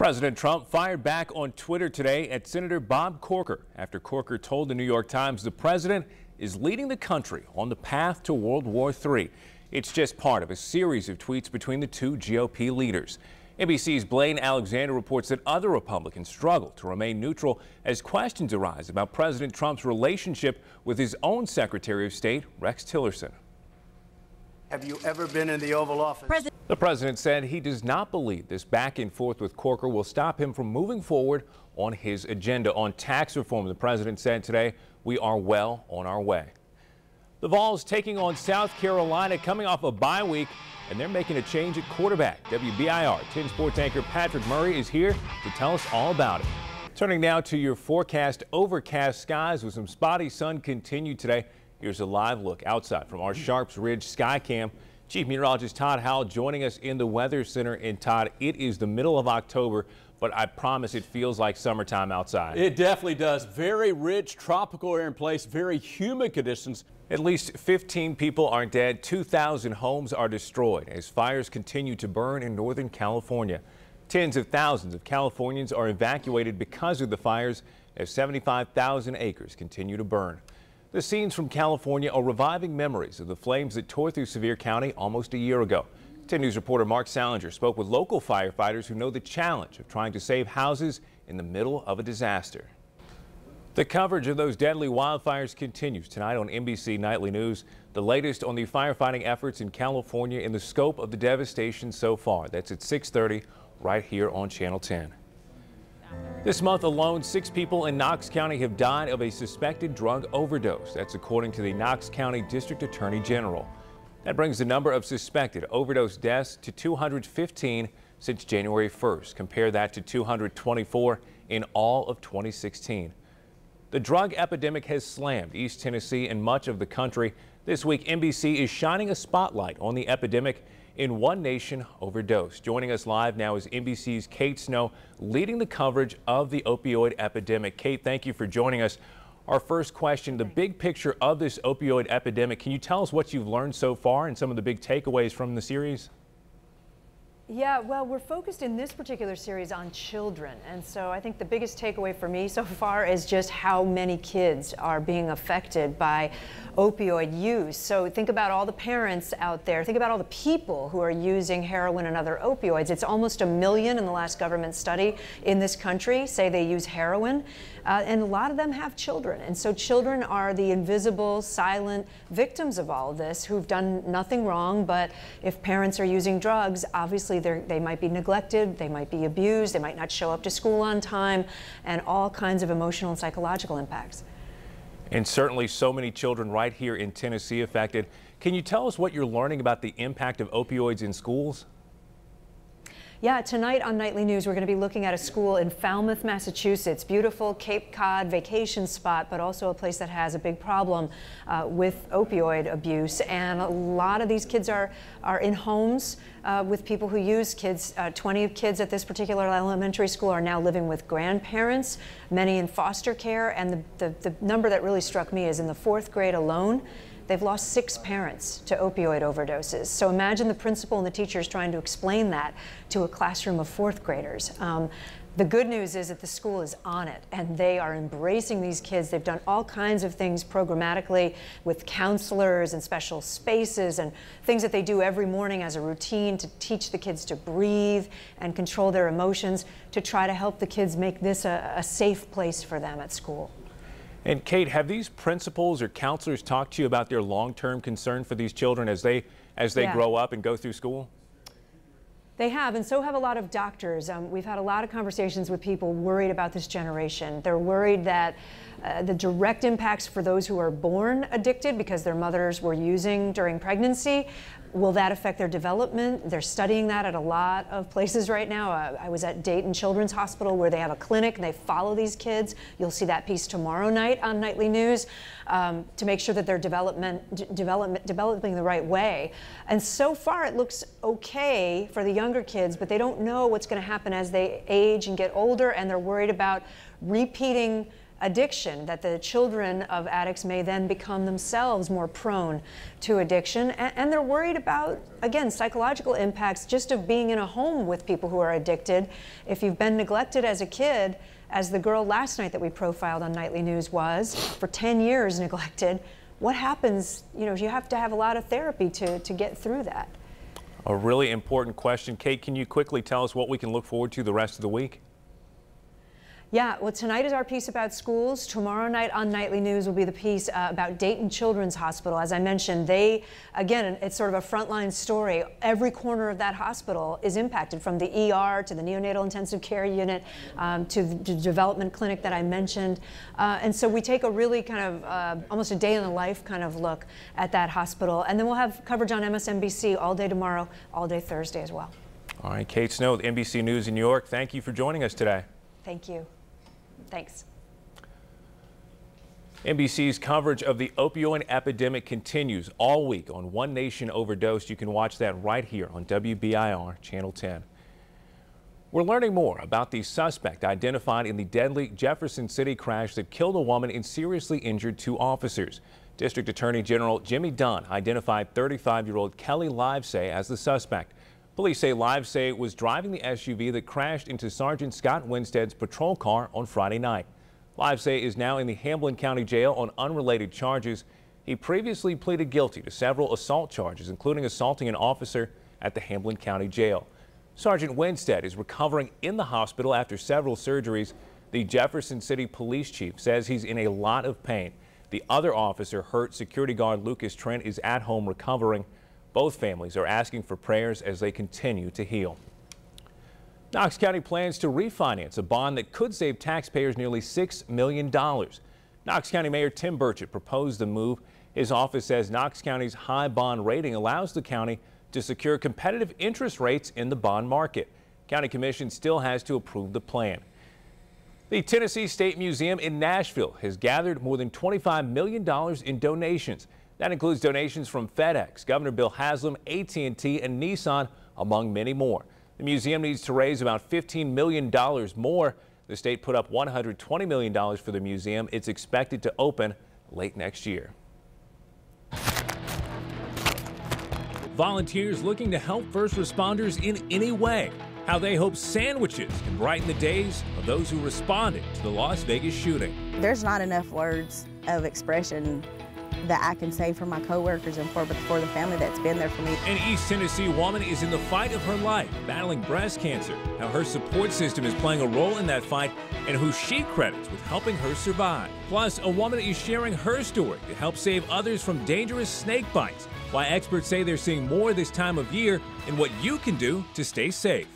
President Trump fired back on Twitter today at Senator Bob Corker after Corker told the New York Times the president is leading the country on the path to World War III. It's just part of a series of tweets between the two GOP leaders. NBC's Blaine Alexander reports that other Republicans struggle to remain neutral as questions arise about President Trump's relationship with his own Secretary of State, Rex Tillerson. Have you ever been in the Oval Office? The president said he does not believe this back and forth with Corker will stop him from moving forward on his agenda on tax reform. The president said today, we are well on our way. The Vols taking on South Carolina coming off a bye week, and they're making a change at quarterback. WBIR 10 sports anchor Patrick Murray is here to tell us all about it. Turning now to your forecast, overcast skies with some spotty sun continued today. Here's a live look outside from our Sharps Ridge Sky Cam. Chief Meteorologist Todd Howell joining us in the Weather Center. And Todd, it is the middle of October, but I promise it feels like summertime outside. It definitely does. Very rich tropical air in place, very humid conditions. At least 15 people are dead, 2,000 homes are destroyed as fires continue to burn in Northern California. Tens of thousands of Californians are evacuated because of the fires as 75,000 acres continue to burn. The scenes from California are reviving memories of the flames that tore through Sevier County almost a year ago. 10 News reporter Mark Salinger spoke with local firefighters who know the challenge of trying to save houses in the middle of a disaster. The coverage of those deadly wildfires continues tonight on NBC Nightly News. The latest on the firefighting efforts in California and the scope of the devastation so far. That's at 6:30 right here on Channel 10. This month alone, 6 people in Knox County have died of a suspected drug overdose. That's according to the Knox County District Attorney General. That brings the number of suspected overdose deaths to 215 since January 1st. Compare that to 224 in all of 2016. The drug epidemic has slammed East Tennessee and much of the country. This week, NBC is shining a spotlight on the epidemic in One Nation Overdose. Joining us live now is NBC's Kate Snow, leading the coverage of the opioid epidemic. Kate, thank you for joining us. Our first question, the big picture of this opioid epidemic. Can you tell us what you've learned so far and some of the big takeaways from the series? Yeah, well, we're focused in this particular series on children. And so I think the biggest takeaway for me so far is just how many kids are being affected by opioid use. So think about all the parents out there. Think about all the people who are using heroin and other opioids. It's almost 1 million in the last government study in this country say they use heroin. And a lot of them have children. And so children are the invisible, silent victims of all of this who've done nothing wrong. But if parents are using drugs, obviously they might be neglected, they might be abused, they might not show up to school on time, and all kinds of emotional and psychological impacts. And certainly so many children right here in Tennessee affected. Can you tell us what you're learning about the impact of opioids in schools? Yeah, tonight on Nightly News, we're going to be looking at a school in Falmouth, Massachusetts. Beautiful Cape Cod vacation spot, but also a place that has a big problem with opioid abuse. And a lot of these kids are in homes with people who use kids. 20 kids at this particular elementary school are now living with grandparents, many in foster care. And the number that really struck me is in the 4th grade alone, they've lost 6 parents to opioid overdoses. So imagine the principal and the teachers trying to explain that to a classroom of 4th graders. The good news is that the school is on it, and they are embracing these kids. They've done all kinds of things programmatically with counselors and special spaces and things that they do every morning as a routine to teach the kids to breathe and control their emotions, to try to help the kids make this a safe place for them at school. And Kate, have these principals or counselors talked to you about their long-term concern for these children as they grow up and go through school? They have, and so have a lot of doctors. We've had a lot of conversations with people worried about this generation. They're worried that the direct impacts for those who are born addicted because their mothers were using during pregnancy, will that affect their development? They're studying that at a lot of places right now. I was at Dayton Children's Hospital where they have a clinic and they follow these kids. You'll see that piece tomorrow night on Nightly News to make sure that they're developing the right way. And so far it looks okay for the younger kids, but they don't know what's going to happen as they age and get older, and they're worried about repeating addiction, that the children of addicts may then become themselves more prone to addiction. And they're worried about, again, psychological impacts just of being in a home with people who are addicted. If you've been neglected as a kid, as the girl last night that we profiled on Nightly News was, for 10 years neglected, what happens? You know, you have to have a lot of therapy to get through that. A really important question. Kate, can you quickly tell us what we can look forward to the rest of the week? Yeah, well, tonight is our piece about schools. Tomorrow night on Nightly News will be the piece about Dayton Children's Hospital. As I mentioned, again, it's sort of a frontline story. Every corner of that hospital is impacted, from the ER to the neonatal intensive care unit to the development clinic that I mentioned. And so we take a really kind of almost a day in the life kind of look at that hospital. And then we'll have coverage on MSNBC all day tomorrow, all day Thursday as well. All right, Kate Snow with NBC News in New York. Thank you for joining us today. Thank you. Thanks. NBC's coverage of the opioid epidemic continues all week on One Nation Overdosed. You can watch that right here on WBIR Channel 10. We're learning more about the suspect identified in the deadly Jefferson City crash that killed a woman and seriously injured 2 officers. District Attorney General Jimmy Dunn identified 35-year-old Kelly Livesay as the suspect. Police say Livesay was driving the SUV that crashed into Sergeant Scott Winstead's patrol car on Friday night. Livesay is now in the Hamblin County Jail on unrelated charges. He previously pleaded guilty to several assault charges, including assaulting an officer at the Hamblin County Jail. Sergeant Winstead is recovering in the hospital after several surgeries. The Jefferson City Police Chief says he's in a lot of pain. The other officer hurt, security guard Lucas Trent, is at home recovering. Both families are asking for prayers as they continue to heal. Knox County plans to refinance a bond that could save taxpayers nearly $6 million. Knox County Mayor Tim Burchett proposed the move. His office says Knox County's high bond rating allows the county to secure competitive interest rates in the bond market. County Commission still has to approve the plan. The Tennessee State Museum in Nashville has gathered more than $25 million in donations. That includes donations from FedEx, Governor Bill Haslam, AT&T, and Nissan, among many more. The museum needs to raise about $15 million more. The state put up $120 million for the museum. It's expected to open late next year. Volunteers looking to help first responders in any way. How they hope sandwiches can brighten the days of those who responded to the Las Vegas shooting. There's not enough words of expression that I can say for my coworkers and for the family that's been there for me. An East Tennessee woman is in the fight of her life, battling breast cancer. How her support system is playing a role in that fight and who she credits with helping her survive. Plus, a woman is sharing her story to help save others from dangerous snake bites. Why experts say they're seeing more this time of year and what you can do to stay safe.